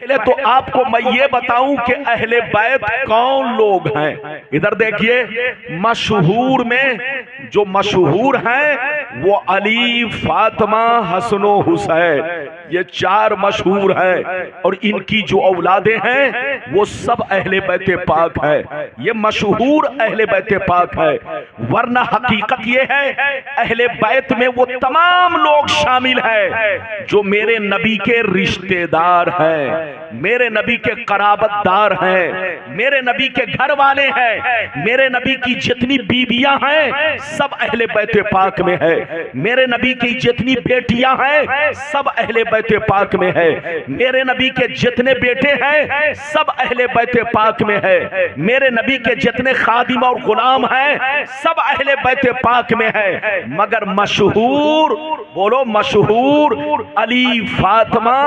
पहले तो आपको मैं ये बताऊं कि अहले बैत कौन लोग हैं। इधर देखिए, मशहूर में जो मशहूर हैं वो अली, फातिमा, हसन और हुसैन, ये चार मशहूर हैं। और इनकी जो औलादे हैं वो सब अहले बैत पाक है। ये मशहूर अहले बैत पाक है। वरना हकीकत ये है, अहले बैत में वो तमाम लोग शामिल हैं जो मेरे नबी के रिश्तेदार हैं, मेरे नबी के कराबतदार हैं, मेरे नबी के घर वाले हैं। मेरे नबी की जितनी बीबियां हैं सब अहले बैत पाक में है। मेरे नबी की जितनी बेटियां हैं सब अहले बैत पाक में है। मेरे नबी के जितने बेटे हैं सब अहले बैत पाक में है। मेरे नबी के जितने खादिम और गुलाम हैं सब अहले बैत पाक में है। मगर मशहूर, बोलो मशहूर, अली, फातिमा,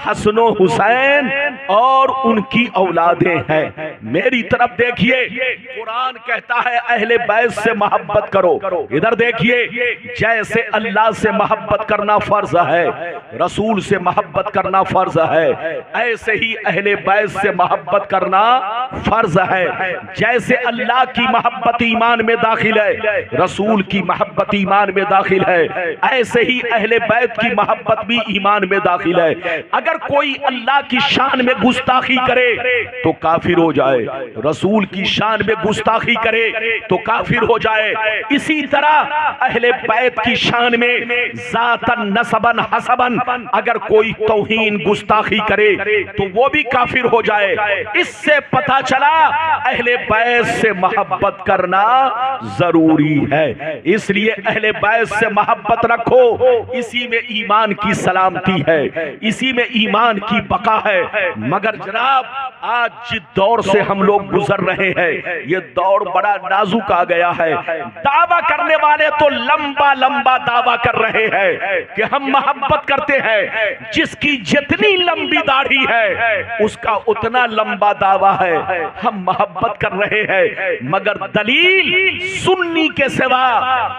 हसन हुसैन और उनकी औलादें हैं। मेरी तरफ देखिए, कुरान कहता है अहले बैत से मोहब्बत करो। इधर देखिए, जैसे अल्लाह से मोहब्बत करना फर्ज है, रसूल से मोहब्बत करना फर्ज है, ऐसे ही अहले बैत से मोहब्बत करना फर्ज है। जैसे अल्लाह की मोहब्बत ईमान में दाखिल है, रसूल की मोहब्बत ईमान में दाखिल है, ऐसे ही अहले बैत की मोहब्बत भी ईमान में दाखिल है। अगर कोई अल्लाह की शान में गुस्ताखी करे तो काफिर हो जाए, रसूल की शान में गुस्ताखी करे तो काफिर हो जाए। इसी तरह अहले बैत की शान में जातन, नसबन, हसबन अगर कोई तौहीन, गुस्ताखी करे तो वो भी काफिर हो जाए। इससे पता चला अहले बैत से मोहब्बत करना जरूरी है। इसलिए अहले बैत से मोहब्बत रखो, इसी में ईमान की सलामती है, इसी में ईमान की बका है। मगर जनाब, आज जिस दौर से हम लोग गुजर रहे हैं, ये दौर बड़ा नाजुक आ गया है। दावा करने वाले तो लंबा लंबा दावा कर रहे हैं कि हम मोहब्बत करते हैं। जिसकी जितनी लंबी दाढ़ी है उसका उतना लंबा दावा है, हम मोहब्बत कर रहे हैं। मगर दलील सुन्नी के सिवा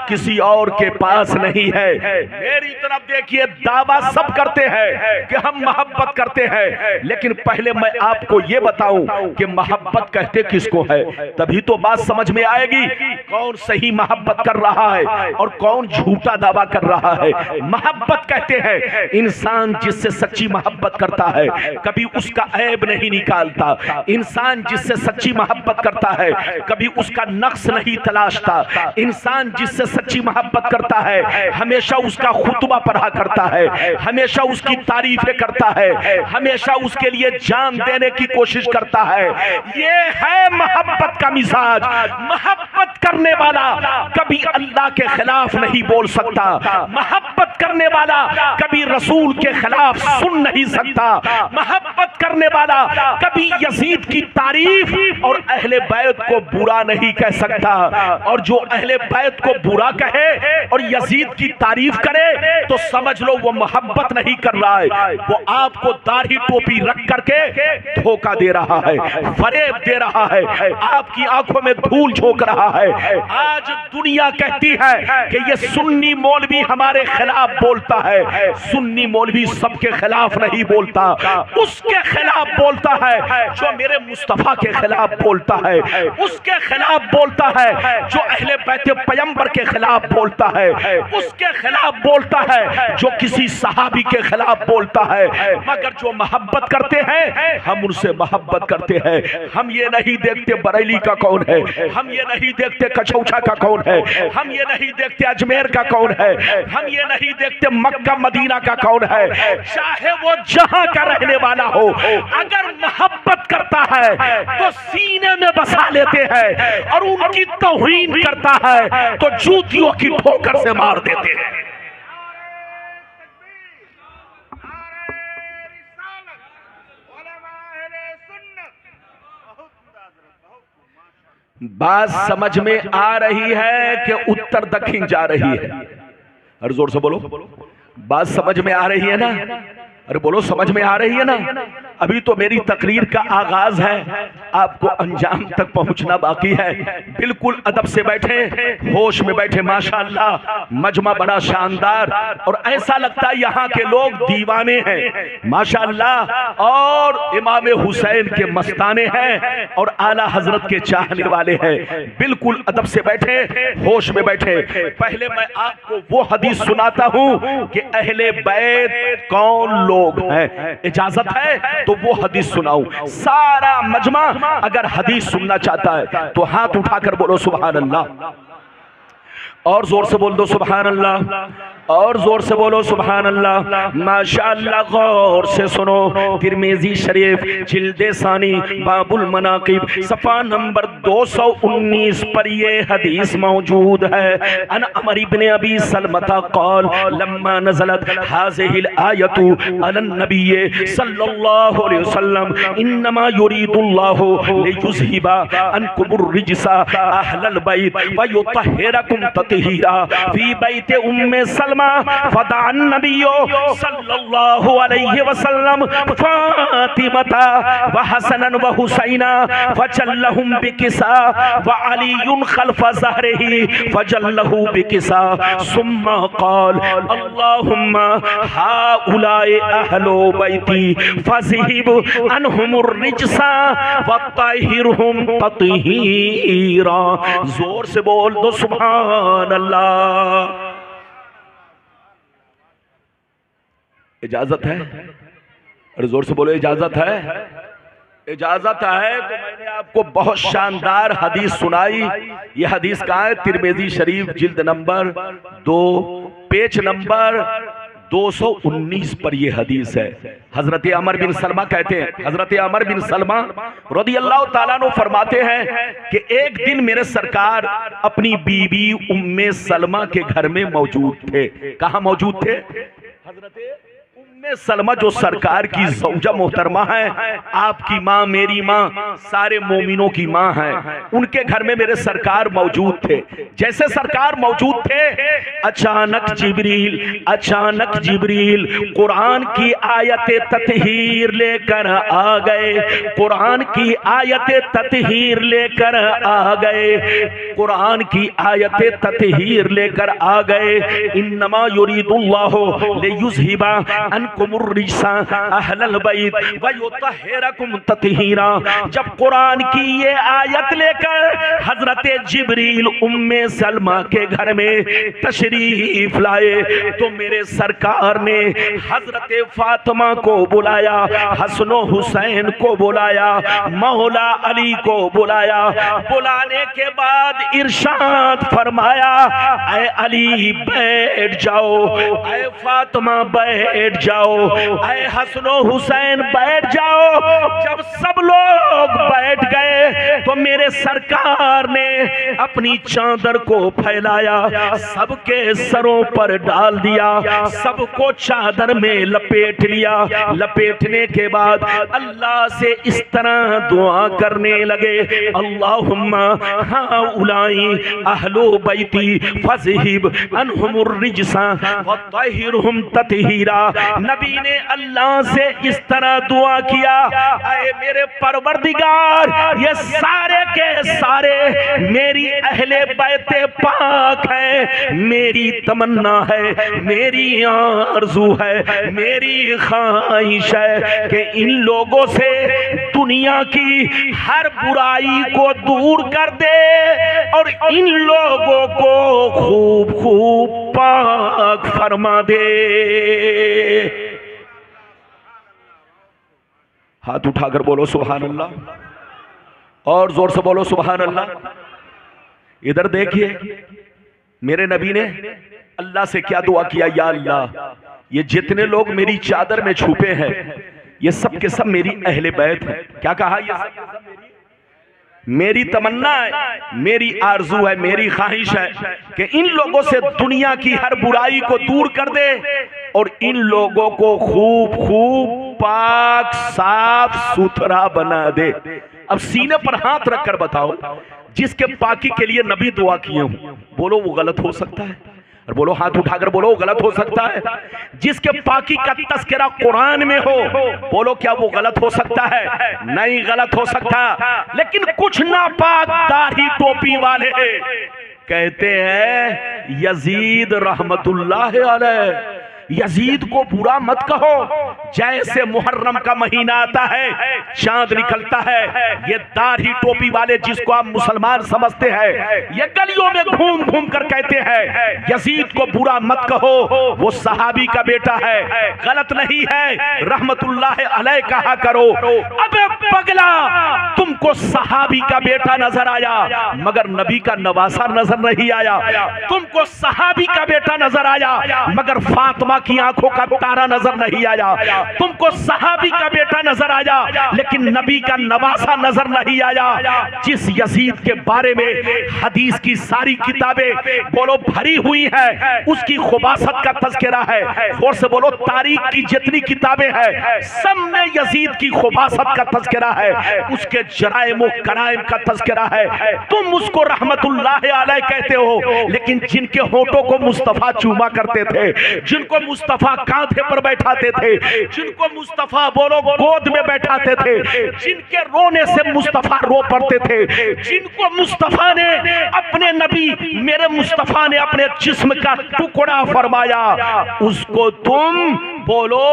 किसी और के पास नहीं है। मेरी तरफ देखिए, दावा सब करते हैं कि हम मोहब्बत करते हैं, लेकिन पहले मैं आपको ये बताऊं कि मोहब्बत कहते किसको है, तभी तो बात समझ में आएगी कौन सही मोहब्बत कर रहा है और कौन झूठा दावा कर रहा है। मोहब्बत कहते हैं इंसान जिससे सच्ची मोहब्बत करता है कभी उसका ऐब नहीं निकालता। इंसान जिससे सच्ची मोहब्बत करता है कभी उसका नक्स नहीं तलाशता। इंसान जिससे सच्ची मोहब्बत करता है हमेशा उसका खुतबा पढ़ा करता है, हमेशा उसकी तारीफें करता है, हमेशा उसके लिए जान देने की कोशिश करता है। ये है मोहब्बत का मिजाज। मोहब्बत करने वाला कभी अल्लाह के खिलाफ नहीं बोल सकता, मोहब्बत करने वाला कभी रसूल के खिलाफ सुन नहीं सकता, मोहब्बत करने वाला कभी यजीद की तारीफ और अहले बैत को बुरा नहीं कह सकता। और जो अहले बैत को बुरा कहे और यजीद की तारीफ करे तो समझ लो वो मोहब्बत नहीं कर रहा है, वो आपको दाढ़ी टोपी रख करके धोखा दे रहा है, फरेब दे रहा है, आपकी आंखों में धूल झोंक रहा है। आज दुनिया कहती है कि ये सुन्नी मौलवी हमारे खिलाफ बोलता है। सुन्नी मौलवी सबके खिलाफ नहीं बोलता, उसके खिलाफ बोलता है जो मेरे मुस्तफा के खिलाफ बोलता है, उसके खिलाफ बोलता है जो अहले बैत पैगंबर के खिलाफ बोलता है, उसके खिलाफ बोलता है जो किसी सहाबी के खिलाफ बोलता है। मगर जो मोहब्बत करते हैं हम उनसे मोहब्बत करते हैं। हम ये नहीं देखते बरेली का कौन है, हम ये नहीं देखते कचौछा का कौन है, हम ये नहीं देखते अजमेर का कौन है, हम ये नहीं देखते मक्का मदीना का कौन है। चाहे वो जहां का रहने वाला हो, अगर मोहब्बत करता है तो सीने में बसा लेते हैं और उनकी तौहीन करता है तो जूतियों की ठोकर से मार देते हैं। बात समझ में आ रही है कि उत्तर दक्षिण जा रही है? अरे जोर से बोलो, बात समझ में आ रही है ना? अरे बोलो, समझ में आ रही है ना? अभी तो मेरी तकरीर का आगाज है, आपको अंजाम तक पहुंचना बाकी है। बिल्कुल अदब से बैठे, होश में बैठे। माशाअल्लाह मजमा बड़ा शानदार, और ऐसा लगता है यहाँ के लोग दीवाने हैं माशाअल्लाह, और इमाम हुसैन के मस्ताने हैं और आला हजरत के चाहने वाले हैं। बिल्कुल अदब से बैठे, होश में बैठे। पहले मैं आपको वो हदीस सुनाता हूँ कि अहले बैत कौन लोग हैं। इजाजत है तो वो हदीस सुनाऊं। सारा मजमा अगर हदीस सुनना चाहता है तो हाथ उठाकर बोलो सुभान अल्लाह, और जोर से बोल दो सुभान अल्लाह, और जोर से बोलो सुभान अल्लाह। माशाअल्लाह गौर से सुनो, तिरमिज़ी शरीफ जिल्दे सानी बाबुल मनाकिब सफ़ा नंबर 219 पर ये हदीस मौजूद है। अन अमर इब्न अबी सलमता क़ाल लम्मा नज़लत हाज़िहिल आयतु अलन नबी सल्लल्लाहु अलैहि वसल्लम इन्नमा युरीदुल्लाहु लियुज़हिबा अन्कुमुर रिजसा अहलल बैत व युतहिरकुम तत्हीरा फी बैत उम्मे सलमा फदान नबियो सल्लल्लाहु अलैहि वसल्लम फातिमता व हसनन व हुसैना फजल्लहुम बिकिसा व अलीयुन खल्फ ज़हरिही फजल्लहु बिकिसा सुम्मा क़ाल अल्लाहुम्मा हाउलाए अहलो बैती फज़हिब अनहुमुर रिजसा व तहिरहुम तत्हीरा। जोर से बोल दो सुभान अल्लाह। इजाजत है, और जोर से बोलो इजाजत है। इजाजत है तो मैंने आपको बहुत शानदार हदीस सुनाई। ये हदीस कहाँ है? तिरमिज़ी शरीफ जिल्द नंबर 2 पेज नंबर 219 पर ये हदीस है। हजरत अमर बिन सलमा कहते हैं, हजरत अमर बिन सलमा रदियल्लाहु ताला अन्हु फरमाते हैं कि एक दिन मेरे सरकार अपनी बीबी उम्मे सलमा के घर में मौजूद थे। कहाँ मौजूद थे? हजरत उम्मे सलमा जो सरकार की ज़ौजा मोहतरमा है, आपकी माँ, मेरी माँ, सारे मोमिनों की माँ है, उनके घर में मेरे सरकार मौजूद थे। जैसे सरकार मौजूद थे, अचानक जिब्रील कुरान की आयत तत्हीर लेकर आ गए। कुरान की आयत तत्हीर लेकर आ गए। कुरान की आयत तत्हीर लेकर आ गए। इन्नमा युरीदुल्लाहु लियुज़हिबा अन्कुमुर रिजसा अहलल बैत व युतहिरकुम तत्हीरा। जब कुरान की ये आयत लेकर हजरत जिब्रील उम्मे सलमा के घर में तशरीफ लाए तो मेरे सरकार ने हजरत फातिमा को बुलाया, हसन हुसैन को बुलाया, मौला अली को बुलाया। बुलाने के बाद इरशाद फरमाया, ऐ अली बैठ जाओ, ऐ फातिमा बैठ जाओ, ऐ हसन हुसैन बैठ जाओ। जब सब लोग बैठ गए तो मेरे सरकार ने अपनी चादर को फैलाया, सबके सरों पर डाल दिया, सबको चादर में लपेट लिया। लपेटने के बाद अल्लाह से इस तरह दुआ करने लगे, अल्लाहुम्मा हाउलाई अहलो बैती फज़हिब अनहुमुर रिजसा व तहिरहुम तत्हीरा। नबी ने अल्लाह से इस तरह दुआ किया, ऐ मेरे परवरदिगार, ये सारे के सारे मेरी अहले बैते पाक है। मेरी तमन्ना है, मेरी आरज़ू है, मेरी ख्वाहिश है कि इन लोगों से दुनिया की हर बुराई को दूर कर दे और इन लोगों को खूब खूब पाक फरमा दे। हाथ उठाकर बोलो सुभान अल्लाह, और जोर से बोलो सुभान अल्लाह। इधर देखिए, मेरे नबी ने अल्लाह से क्या दुआ किया, या अल्लाह, ये जितने लोग मेरी चादर में छुपे हैं ये सब के सब मेरी अहले बैत हैं। क्या कहा? ये सब मेरी तमन्ना है, मेरी आरजू है, मेरी ख्वाहिश है कि इन लोगों से दुनिया की हर बुराई को दूर कर दे और इन लोगों को खूब खूब पाक साफ सुथरा बना दे। अब सीने पर हाथ रखकर बताओ, जिसके पाकी के लिए नबी दुआ किए हूं, बोलो वो गलत हो सकता है? और बोलो, हाथ उठाकर बोलो गलत हो सकता है? जिसके पाकी का तस्करा कुरान में हो, बोलो क्या वो गलत हो सकता है? नहीं गलत हो सकता। लेकिन कुछ नापाक दाढ़ी टोपी वाले कहते हैं यजीद रहमतुल्लाह अलैह, यजीद को बुरा मत कहो। जैसे मुहर्रम का महीना आता है, चांद निकलता है, ये दाढ़ी टोपी वाले जिसको आप मुसलमान समझते हैं, ये गलियों में घूम घूम कर कहते हैं यजीद को बुरा मत कहो, वो सहाबी का बेटा है, गलत नहीं है, रहमतुल्लाह अलैह कहा करो। अबे पगला, तुमको सहाबी का बेटा नजर आया मगर नबी का नवासा नजर नहीं आया। तुमको सहाबी का बेटा नजर आया मगर फातिमा की आंखों का तारा नजर नहीं आया। तुमको सहाबी का बेटा नजर आया लेकिन नबी का नवासा नजर नहीं आया। जिस यजीद के बारे में हदीस की सारी किताबें बोलो भरी हुई है, उसकी खुबासत का तज़किरा है, और से बोलो तारीख की जितनी किताबें हैं सब में यजीद की खुबासत का तज़किरा है, उसके जराइम और कराइम का तज़किरा है। तुम उसको रहमतुल्लाह अलैह कहते हो, लेकिन जिनके होठों को मुस्तफा चूमा करते थे, जिनको मुस्तफा कांधे पर बैठाते थे, जिनको मुस्तफा बोलो गोद में बैठाते थे, जिनके रोने से मुस्तफा रो पड़ते थे, जिनको मुस्तफा ने अपने नबी मेरे मुस्तफा ने अपने जिस्म का टुकड़ा फरमाया, उसको तुम बोलो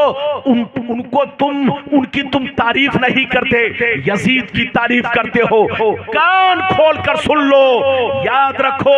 उनको तुम उनकी तुम तारीफ नहीं करते, यजीद की तारीफ करते हो। कान खोल कर सुन लो, याद रखो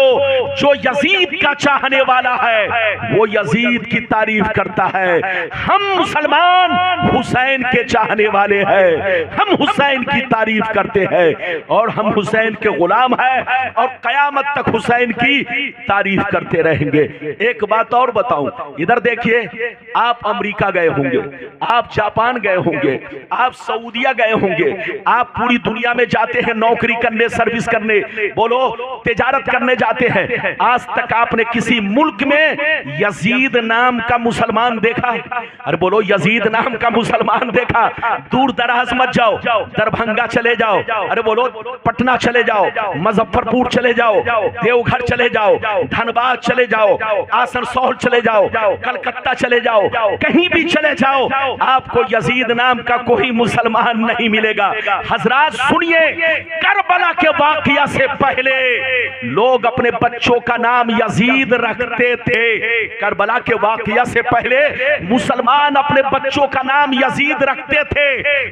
जो यजीद का चाहने वाला है वो यजीद की तारीफ करता है। हम मुसलमान हुसैन के चाहने वाले हैं, हम हुसैन की तारीफ करते हैं और हम हुसैन के गुलाम हैं और कयामत तक हुसैन की तारीफ करते रहेंगे। एक बात और बताऊं, इधर देखिए, आप अमेरिका गए होंगे, आप जापान गए होंगे, आप सऊदिया गए होंगे, आप पूरी दुनिया में जाते हैं नौकरी करने, सर्विस करने, बोलो तिजारत करने जाते हैं। आज तक आपने किसी मुल्क में यजीद नाम का मुसलमान देखा? अरे बोलो यजीद नाम का मुसलमान देखा? दूर दराज मत जाओ, दरभंगा चले जाओ, अरे बोलो पटना चले जाओ, मुजफ्फरपुर चले जाओ, देवघर चले जाओ, धनबाद चले जाओ, आसनसोल चले जाओ, कलकत्ता चले जाओ, कहीं भी चले जाओ, आपको यजीद नाम का कोई मुसलमान नहीं मिलेगा। हजरात सुनिए, करबला के वाकया से पहले लोग अपने बच्चों का नाम यजीद रखते थे। करबला के वाकया से पहले मुसलमान अपने बच्चों का नाम यजीद रखते थे,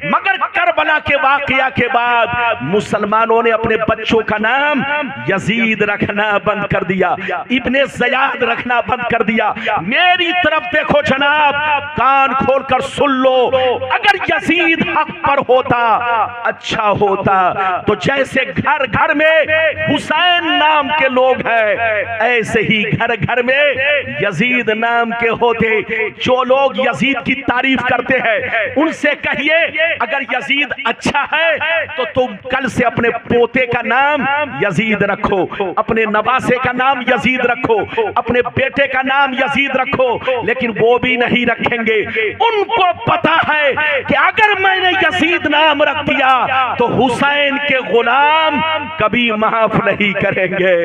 मगर करबला के वाकया के बाद मुसलमानों ने अपने बच्चों का नाम यजीद रखना बंद कर दिया, इब्ने ज़ियाद रखना बंद कर दिया। मेरी तरफ देखो जनाब, कान खोलकर सुन लो, अगर यजीद हक पर होता, अच्छा होता, तो जैसे घर घर में हुसैन नाम के लोग हैं, ऐसे ही घर घर में यजीद नाम के होते। जो लोग यजीद की तारीफ करते हैं उनसे कहिए अगर यजीद अच्छा है तो तुम कल से अपने पोते का नाम यजीद रखो, अपने नवासे का नाम यजीद रखो, अपने बेटे का नाम यजीद रखो। लेकिन वो भी नहीं रखेंगे, उनको पता है कि अगर मैंने यजीद नाम रख दिया तो हुसैन के गुलाम कभी माफ नहीं करेंगे,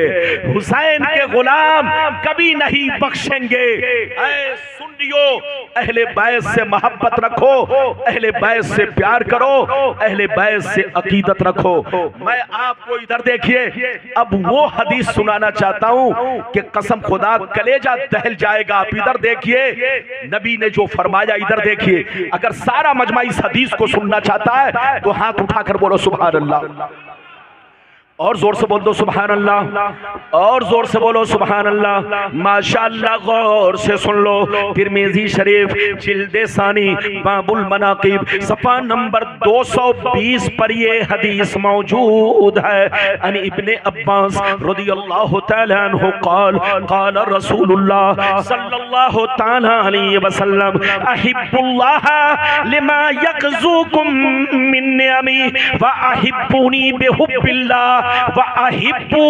हुसैन के गुलाम कभी नहीं बख्शेंगे। सुन लियो, अहले बैत से मोहब्बत रखो, अहले बैत से प्यार करो, अहले बैत से अकीदत रखो। मैं आपको इधर देखिए, अब वो हदीस सुनाना चाहता हूं कि कसम खुदा कलेजा दहल जाएगा। आप इधर देखिए, नबी ने जो फरमाया, इधर देखिए। अगर सारा मजमा इस हदीस को सुनना चाहता है तो हाथ उठाकर बोलो सुभान अल्लाह, और जोर से बोल दो सुभान अल्लाह, और जोर से बोलो सुभान अल्लाह। माशाअल्लाह, गौर से सुन लो। तिरमिज़ी शरीफ जिल्दे सानी बाबुल मनाकिब सफ़ा नंबर 220 पर ये हदीस मौजूद है। अन इब्ने अब्बास रज़ियल्लाहु तआला अन्हु क़ाल क़ाल रसूलुल्लाह सल्लल्लाहु तआला अलैहि वसल्लम अहिब्बुल्लाह लिमा यग़ज़ुकुम मिन निअमी व अहिब्बुनी बिहुब्बिल्लाह व अहिब्बु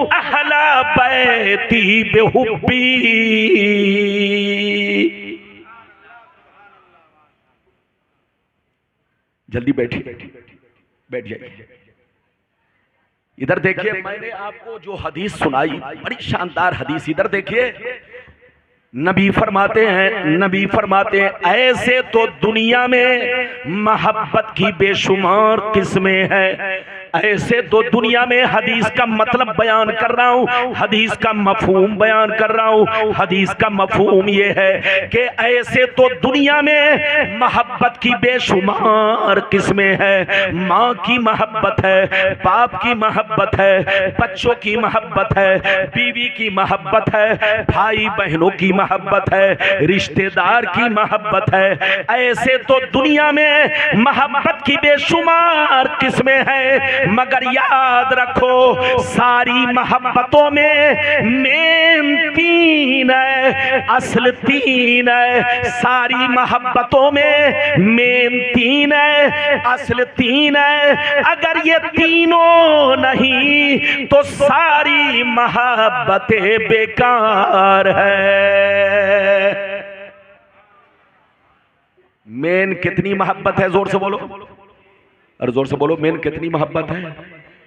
अहला बैती बिहुब्बी। जल्दी बैठिए, बैठ जाइए। इधर देखिए, मैंने आपको जो हदीस सुनाई बड़ी शानदार हदीस, इधर देखिए। नबी फरमाते हैं ऐसे तो दुनिया में मोहब्बत की बेशुमार किस्में हैं। ऐसे तो दुनिया में, हदीस का मतलब बयान कर रहा हूँ, हदीस का मफहूम बयान कर रहा हूँ। हदीस का मफहूम ये है कि ऐसे तो दुनिया में मोहब्बत की बेशुमार किस्में हैं। माँ की मोहब्बत है, बाप की मोहब्बत है, बच्चों की मोहब्बत है, बीवी की मोहब्बत है, भाई बहनों की मोहब्बत है, रिश्तेदार की मोहब्बत है। ऐसे तो दुनिया में मोहब्बत की बेशुमार किस्में हैं, मगर याद रखो सारी मोहब्बतों में मेन तीन है, असल तीन है। सारी मोहब्बतों में मेन तीन है, असल तीन है। अगर ये तीनों नहीं तो सारी मोहब्बतें बेकार है। मेन कितनी मोहब्बत है? जोर से बोलो, और जोर से बोलो, मेन कितनी मोहब्बत है?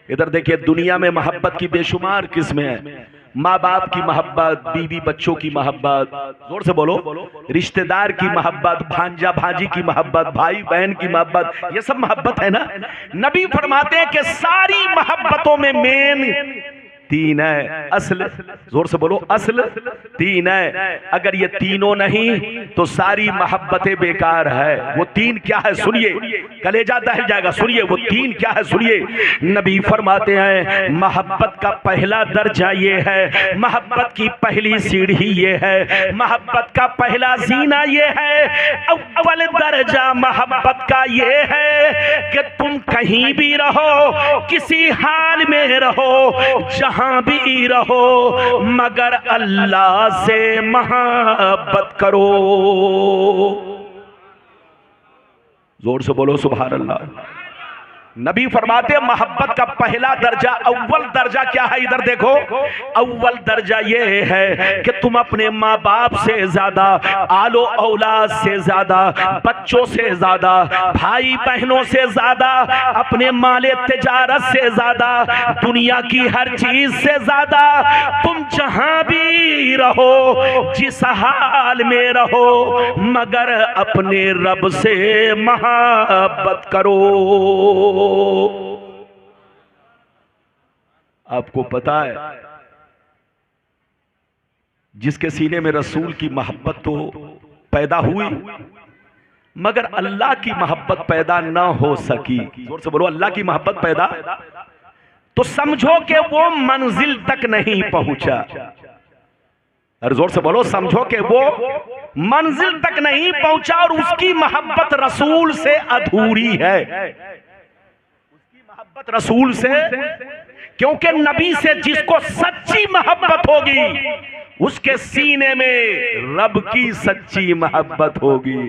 इधर देखिए, दुनिया में मोहब्बत की बेशुमार किस्में हैं। माँ बाप की मोहब्बत, बीवी बच्चों की मोहब्बत, जोर से बोलो, रिश्तेदार की मोहब्बत, भांजा भांजी की मोहब्बत, भाई बहन की मोहब्बत, ये सब मोहब्बत है ना। नबी फरमाते हैं कि सारी मोहब्बतों में मेन तीन है, असल, जोर से बोलो, असल तीन है। अगर ये तीनों नहीं तो सारी मोहब्बतें बेकार है। वो तीन क्या है सुनिए, कलेजा दहल जाएगा। सुनिए वो तीन क्या है, सुनिए। नबी फरमाते हैं मोहब्बत का पहला दर्जा ये है, मोहब्बत की पहली सीढ़ी ये है, मोहब्बत का पहला जीना ये है, अव्वल दर्जा मोहब्बत का ये है कि तुम कहीं भी रहो, किसी हाल में रहो, जहां भी रहो, मगर अल्लाह से मोहब्बत करो। जोर से बोलो सुभान अल्लाह। नबी फरमाते मोहब्बत का पहला दर्जा, अव्वल दर्जा क्या है? इधर देखो, अव्वल दर्जा ये है कि तुम अपने माँ बाप से ज्यादा, आलो औलाद से ज्यादा, बच्चों से ज्यादा, भाई बहनों से ज्यादा, अपने माले तिजारत से ज्यादा, दुनिया की हर चीज से ज्यादा, तुम जहां भी रहो, जिस हाल में रहो, मगर अपने रब से मोहब्बत करो। आपको पता है जिसके सीने में रसूल की मोहब्बत तो पैदा हुई, मगर अल्लाह की मोहब्बत पैदा ना हो सकी। जोर से बोलो, अल्लाह की मोहब्बत पैदा, तो समझो कि वो मंजिल तक नहीं पहुंचा। अरे जोर से बोलो, समझो कि वो मंजिल तक नहीं पहुंचा और उसकी मोहब्बत रसूल से अधूरी है। मोहब्बत रसूल से, क्योंकि नबी से जिसको सच्ची मोहब्बत होगी उसके सीने में रब की सच्ची मोहब्बत होगी,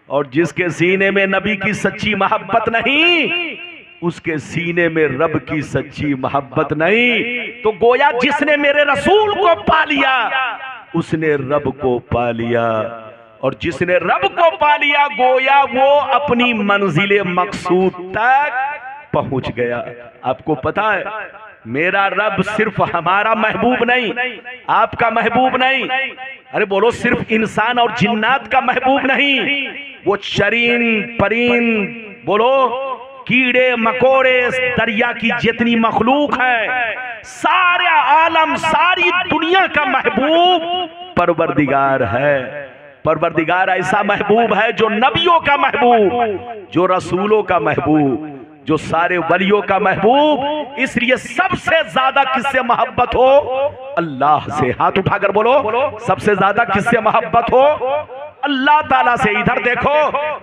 और जिसके सीने में नबी की सच्ची मोहब्बत नहीं उसके सीने में रब की सच्ची मोहब्बत नहीं। तो गोया जिसने मेरे रसूल को पा लिया उसने रब को पा लिया, और जिसने रब को पा लिया गोया वो अपनी मंजिल मकसूद तक पहुंच गया। आपको पता है मेरा रब सिर्फ हमारा महबूब नहीं, आपका महबूब नहीं, अरे बोलो सिर्फ इंसान और जिन्नात का महबूब नहीं, वो चरीन परीन, बोलो कीड़े मकोड़े, दरिया की जितनी मखलूक है, सारे आलम, सारी दुनिया का महबूब परवरदिगार है। परवरदिगार ऐसा महबूब है जो नबियों का महबूब, जो रसूलों का महबूब, जो सारे वलियों का महबूब। इसलिए सबसे ज्यादा किससे मोहब्बत हो? अल्लाह से। हाथ उठाकर बोलो, सबसे ज्यादा किससे मोहब्बत हो? अल्लाह ताला से। इधर देखो,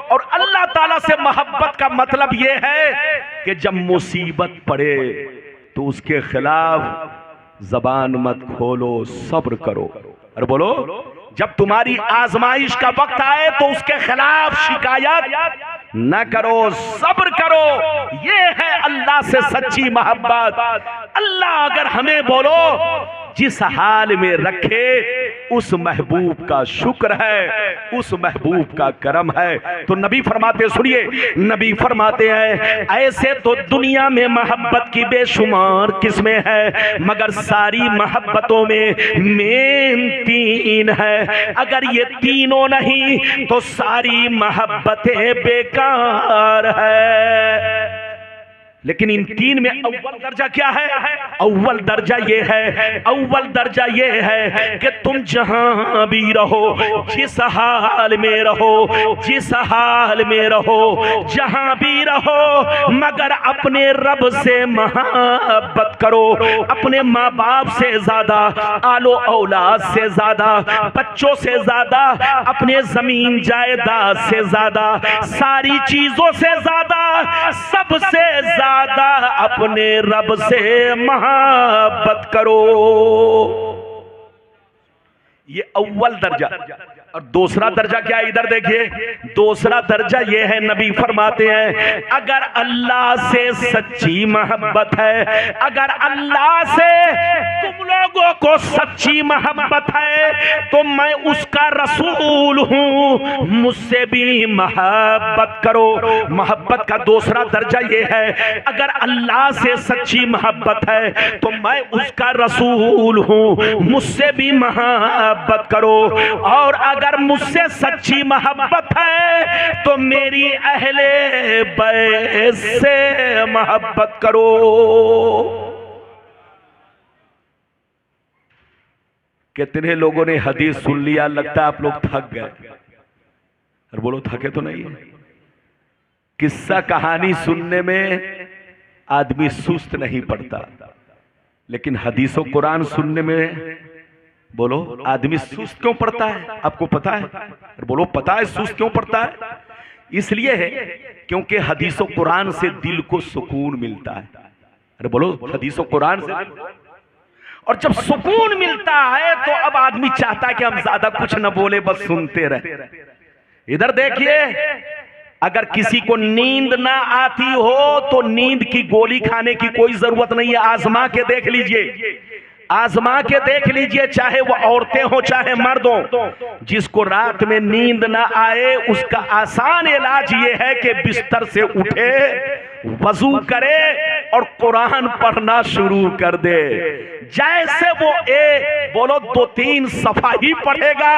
और अल्लाह ताला से मोहब्बत का मतलब यह है कि जब मुसीबत पड़े तो उसके खिलाफ जबान मत खोलो, सब्र करो। और बोलो, जब तुम्हारी आजमाइश का वक्त आए तो उसके खिलाफ शिकायत न करो, सब्र करो। ये है अल्लाह से सच्ची मोहब्बत। अल्लाह अगर हमें बोलो जिस हाल में रखे उस महबूब का शुक्र है, उस महबूब का करम है। तो नबी फरमाते, सुनिए, नबी फरमाते हैं ऐसे तो दुनिया में मोहब्बत की बेशुमार किस्में है, मगर सारी मोहब्बतों में मेन तीन है। अगर ये तीनों नहीं तो सारी मोहब्बतें बेकार है। लेकिन इन तीन में अव्वल दर्जा क्या है? अव्वल दर्जा ये है, अव्वल दर्जा ये है कि तुम जहां भी रहो, जिस हाल में रहो, जिस हाल में रहो, जहां भी रहो, मगर अपने रब से मोहब्बत करो। अपने माँ बाप से ज्यादा, आलो औलाद से ज्यादा, बच्चों से ज्यादा, अपने जमीन जायदाद से ज्यादा, सारी चीजों से ज्यादा, सबसे ज्यादा अपने रब से मोहब्बत करो। ये अव्वल दर्जा। और दूसरा दर्जा क्या है? इधर देखिए, दूसरा दर्जा ये है, नबी फरमाते हैं अगर अल्लाह से सच्ची मोहब्बत है, अगर अल्लाह से तुम लोगों को सच्ची मोहब्बत है, तो मैं उसका रसूल हूं, मुझसे भी मोहब्बत करो। मोहब्बत का दूसरा दर्जा ये है, अगर अल्लाह से सच्ची मोहब्बत है तो मैं उसका रसूल हूं, मुझसे भी मोहब्बत करो। और अगर मुझसे सच्ची मोहब्बत है तो मेरी अहले बैत से मोहब्बत करो। कितने लोगों ने हदीस सुन लिया, लगता है आप लोग थक गए। और बोलो, थके तो नहीं है। किस्सा कहानी सुनने में आदमी सुस्त नहीं पड़ता, लेकिन हदीसों कुरान सुनने में बोलो आदमी सुस्त क्यों पड़ता है? आपको पता है? और बोलो, पता है सुस्त क्यों पड़ता है? इसलिए है क्योंकि हदीसों कुरान से दिल को सुकून मिलता है। अरे बोलो, हदीसों कुरान से। और जब सुकून मिलता है तो अब आदमी चाहता है कि हम ज्यादा कुछ न बोले, बस सुनते रहे। इधर देखिए, अगर किसी को नींद ना आती हो तो नींद की गोली खाने की कोई जरूरत नहीं है। आजमा के देख लीजिए, आजमा के देख लीजिए, चाहे वो औरतें हो चाहे मर्द हो, जिसको रात में नींद ना आए उसका आसान इलाज ये है कि बिस्तर से उठे, वजू करे और कुरान पढ़ना शुरू कर दे। जैसे वो बोलो 2-3 सफा ही पढ़ेगा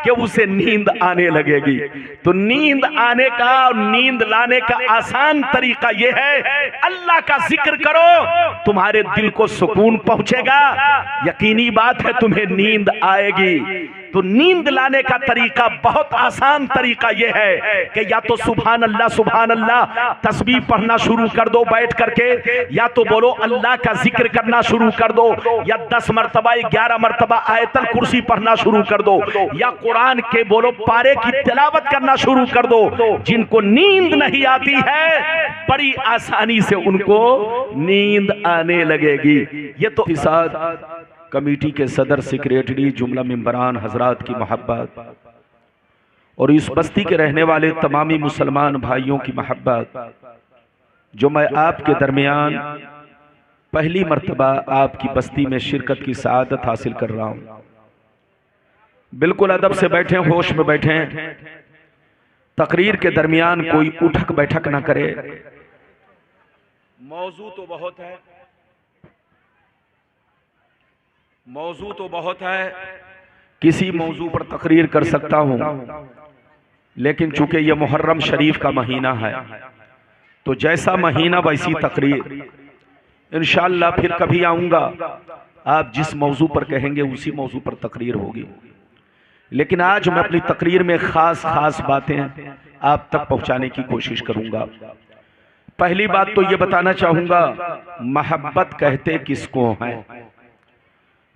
कि उसे नींद आने लगेगी। तो नींद आने का और नींद लाने का आसान तरीका ये है, अल्लाह का जिक्र करो, तुम्हारे दिल को सुकून पहुंचेगा, यकीनी बात है तुम्हें नींद आएगी। तो नींद लाने का तरीका बहुत आसान तरीका यह है कि या तो सुभान अल्लाह तस्बीह पढ़ना शुरू कर दो बैठ करके, या तो बोलो अल्लाह का जिक्र करना शुरू कर दो, या 10 मरतबा 11 मरतबा आयतल कुर्सी पढ़ना शुरू कर दो, या कुरान के बोलो पारे की तिलावत करना शुरू कर दो। जिनको नींद नहीं आती है बड़ी आसानी से उनको नींद आने लगेगी। ये तो साथ कमेटी के सदर सेक्रेटरी जुमला मेंबरान हजरात की मोहब्बत और इस बस्ती के रहने वाले तमामी मुसलमान भाइयों की मोहब्बत, जो मैं आपके दरमियान पहली मर्तबा आपकी बस्ती में शिरकत की सआदत हासिल कर रहा हूं। बिल्कुल अदब से बैठे, होश में बैठे, तकरीर के दरमियान कोई उठक बैठक ना करे। मौजू तो बहुत है, मौजू तो बहुत है, किसी मौजू पर तकरीर कर सकता हूं, लेकिन चूंकि यह मुहर्रम शरीफ का महीना है तो जैसा महीना वैसी तकरीर। इंशाअल्लाह फिर कभी आऊंगा, आप जिस मौजू पर कहेंगे उसी मौजू पर तकरीर होगी। लेकिन आज मैं अपनी तकरीर में खास बातें आप तक पहुंचाने की कोशिश करूंगा। पहली बात तो ये बताना चाहूंगा, मोहब्बत कहते किसको है।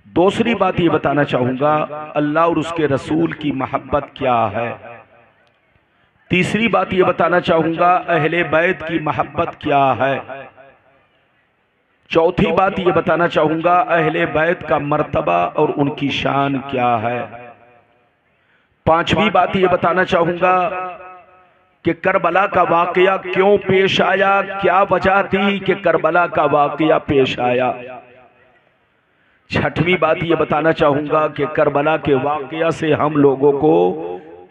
दूसरी बात ये बताना चाहूंगा, अल्लाह और उसके रसूल की मोहब्बत क्या है। तीसरी बात ये बताना चाहूंगा, अहले बैत की मोहब्बत क्या है। चौथी बात ये बताना चाहूंगा, अहले बैत का मर्तबा और उनकी शान क्या है। पांचवी बात ये बताना चाहूंगा कि करबला का वाकया क्यों पेश आया, क्या वजह थी कि करबला का वाकया पेश आया। छठवीं बात ये बताना चाहूंगा कि करबला के वाकया से हम लोगों को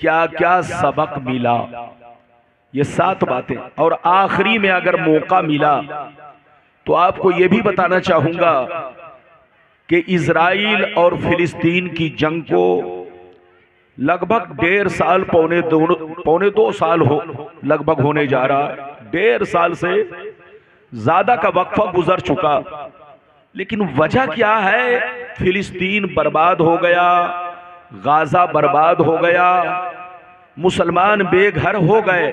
क्या क्या सबक मिला। ये 7 बातें। और आखिरी में अगर मौका मिला तो आपको ये भी बताना चाहूंगा कि इजराइल और फिलिस्तीन की जंग को लगभग 1.5 साल पौने 2 साल लगभग होने जा रहा है। 1.5 साल से ज्यादा का वक्फा गुजर चुका, लेकिन वजह क्या है? फिलिस्तीन बर्बाद हो गया, गाजा बर्बाद हो गया, मुसलमान बेघर हो गए।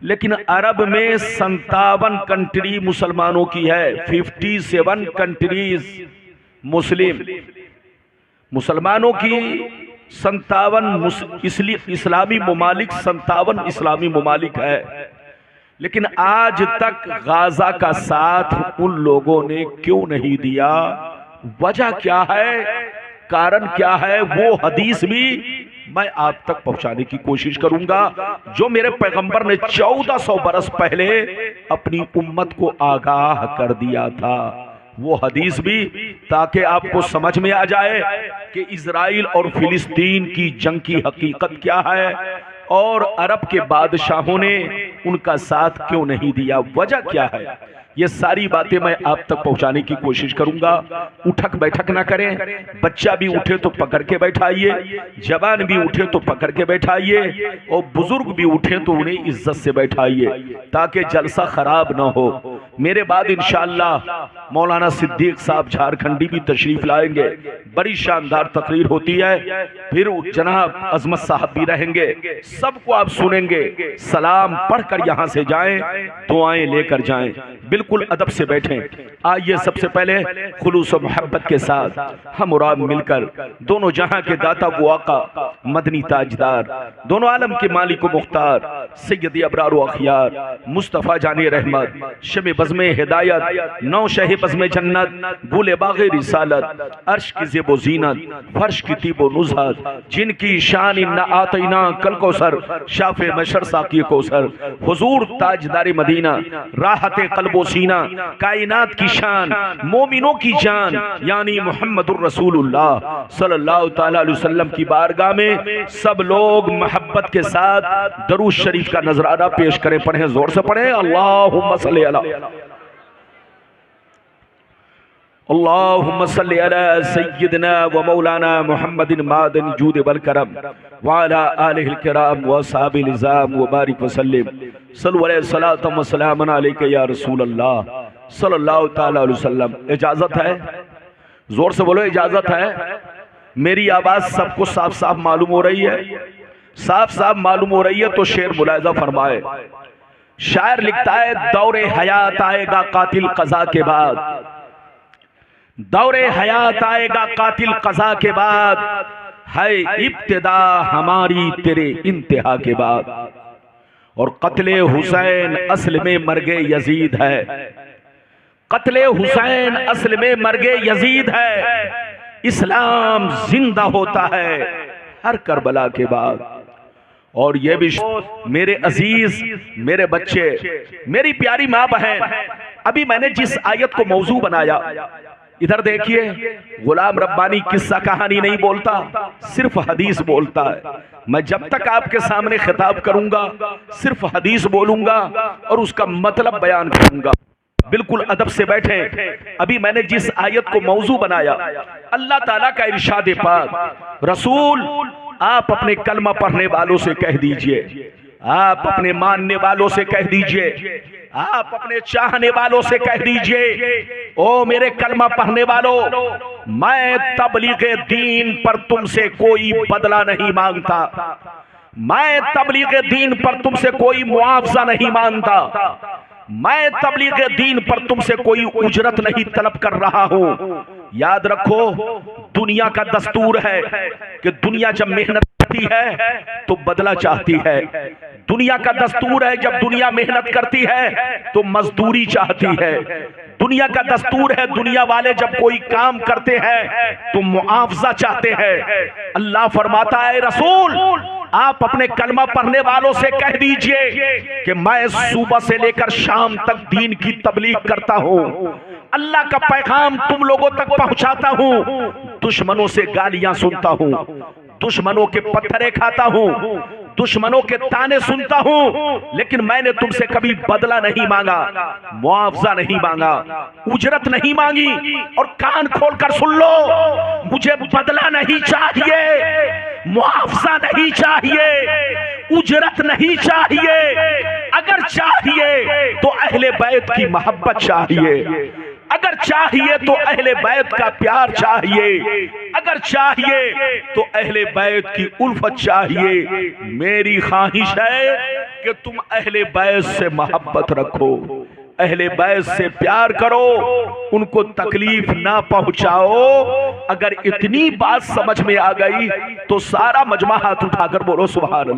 लेकिन अरब में 57 कंट्री मुसलमानों की है। 57 कंट्रीज मुसलमानों की 57 इस्लामी ममालिक 57 इस्लामी ममालिक है। लेकिन आज तक गाजा का साथ उन लोगों ने क्यों नहीं दिया? वजह क्या है? कारण क्या है? वो हदीस भी मैं आप तक पहुंचाने की कोशिश करूंगा जो मेरे पैगंबर ने 1400 बरस पहले अपनी उम्मत को आगाह कर दिया था। वो हदीस भी, ताकि आपको समझ में आ जाए कि इजराइल और फिलिस्तीन की जंग की हकीकत क्या है और अरब के बादशाहों ने उनका साथ क्यों नहीं दिया, वजह क्या है। ये सारी बातें मैं आप तक पहुंचाने की कोशिश करूंगा। उठक बैठक ना करें। बच्चा भी उठे तो पकड़ के बैठाइए, जवान भी उठे तो पकड़ के बैठाइए, और बुजुर्ग भी उठे तो उन्हें इज्जत से बैठाइए, ताकि जलसा खराब ना हो। मेरे बाद इंशाअल्लाह मौलाना सिद्दीक साहब झारखंडी भी तशरीफ लाएंगे। बड़ी शानदार तकरीर होती है। फिर जनाब अजमत साहब भी रहेंगे। सबको आप सुनेंगे। सलाम पढ़कर यहां से जाएं, दुआएं लेकर जाएं। बिल्कुल अदब से बैठें। आइए सबसे पहले खुलूस और मोहब्बत के साथ हम और आप मिलकर दोनों जहां के दाता वो आका मदनी ताजदार, दोनों आलम के मालिक व मुख्तार सैयद अबरार व अखियार मुस्तफ़ा जाने रहमत, शमे बज़्मे हिदायत, नौ शहे बज़्मे जन्नत, गुले बाग़े रिसालत, अर्श की ज़ेबो ज़ीनत, फर्श की तीबो नुज़हत, जिनकी शान न आतना कल कौसर, शाफ़े मशर साक़ी कौसर, हुज़ूर ताजदार मदीना, राहत क़ल्बो सीना, कायनात की शान, मोमिनों की जान, यानी मुहम्मदुर रसूलुल्लाह सल्लल्लाहु तआला अलैहि वसल्लम की बारगाह में सब लोग मोहब्बत के साथ दरूद शरीफ का नजराना पेश करें। पढ़ें, जोर से पढ़ें। अल्लाहुम्मा सल्ली अला अल्लाहुम्मा सल्ली अला सय्यिदना व मौलाना मुहम्मदिन मादन जूद वल करम व अला आलिहिल किराम व असहाबिल इज़ाम व बारिक व सल्लिम सल्लल्लाहु अलैहि सलातम व सलामन अलैका या रसूल अल्लाह सल्लल्लाहु तआला अलैहि वसल्लम। इजाजत है? जोर से बोलो, इजाजत है? मेरी आवाज सबको साफ साफ मालूम हो रही है? साफ साफ मालूम हो रही है तो शेर मुलायजा फरमाए। शायर लिखता है, दौरे हयात आएगा कातिल कज़ा के बाद, दौरे हयात आएगा कातिल कज़ा के बाद, है इब्तिदा हमारी तेरे इंतहा के बाद। और कत्ले हुसैन असल में मर्गे यजीद है, कत्ले हुसैन असल में मर्गे यजीद है। इस्लाम जिंदा होता है हर करबला के बाद। और ये भी मेरे अजीज, मेरे बच्चे, मेरी प्यारी माँ बहन, अभी मैंने जिस आयत को मौजू बनाया, इधर देखिए, गुलाम रब्बानी किस्सा कहानी नहीं बोलता, सिर्फ हदीस बोलता है। मैं जब तक आपके सामने खिताब करूंगा सिर्फ हदीस बोलूंगा और उसका मतलब बयान करूंगा। बिल्कुल अदब से बैठे। अभी मैंने जिस आयत को मौजू बनाया, अल्लाह ताला का इरशाद पाक, रसूल आप अपने कलमा पढ़ने वालों से कह दीजिए, आप अपने मानने वालों से कह दीजिए, आप अपने चाहने वालों से कह दीजिए, ओ मेरे कलमा पढ़ने वालों, मैं तबलीगे दीन पर तुमसे कोई बदला नहीं मांगता, मैं तबलीगे दीन पर तुमसे कोई मुआवजा नहीं मांगता, मैं तबलीगे दीन पर तुमसे कोई उजरत नहीं तलब कर रहा हूं। याद रखो, दुनिया का दस्तूर है कि दुनिया जब मेहनत करती है तो बदला चाहती है। दुनिया का दस्तूर है जब दुनिया मेहनत करती है तो मजदूरी चाहती है। दुनिया का दस्तूर है, दुनिया वाले जब कोई काम करते हैं तो मुआवजा चाहते हैं। अल्लाह फरमाता है, रसूल आप अपने कलमा पढ़ने वालों से कह दीजिए कि मैं सुबह से लेकर शाम तक दीन की तबलीग करता हूं। अल्लाह का पैगाम तुम लोगों तक पहुंचाता हूं, दुश्मनों से गालियां सुनता हूं, दुश्मनों के पत्थरे खाता हूं, दुश्मनों के ताने सुनता हूं, लेकिन मैंने तुमसे कभी बदला नहीं मांगा, मुआवजा नहीं मांगा, उजरत नहीं मांगी। और कान खोलकर सुन लो, मुझे बदला नहीं चाहिए, मुआवजा नहीं चाहिए, उजरत नहीं चाहिए। अगर चाहिए तो अहले बैत की मोहब्बत चाहिए, अगर चाहिए तो अहले बैत का प्यार चाहिए, अगर चाहिए तो अहले बैत की उल्फत चाहिए। मेरी ख्वाहिश है कि तुम अहले बैत से मोहब्बत रखो, अहले बैत से प्यार करो, उनको तकलीफ ना पहुंचाओ। अगर इतनी बात समझ में आ गई तो सारा मजमा हाथ उठाकर बोलो सुभान अल्लाह।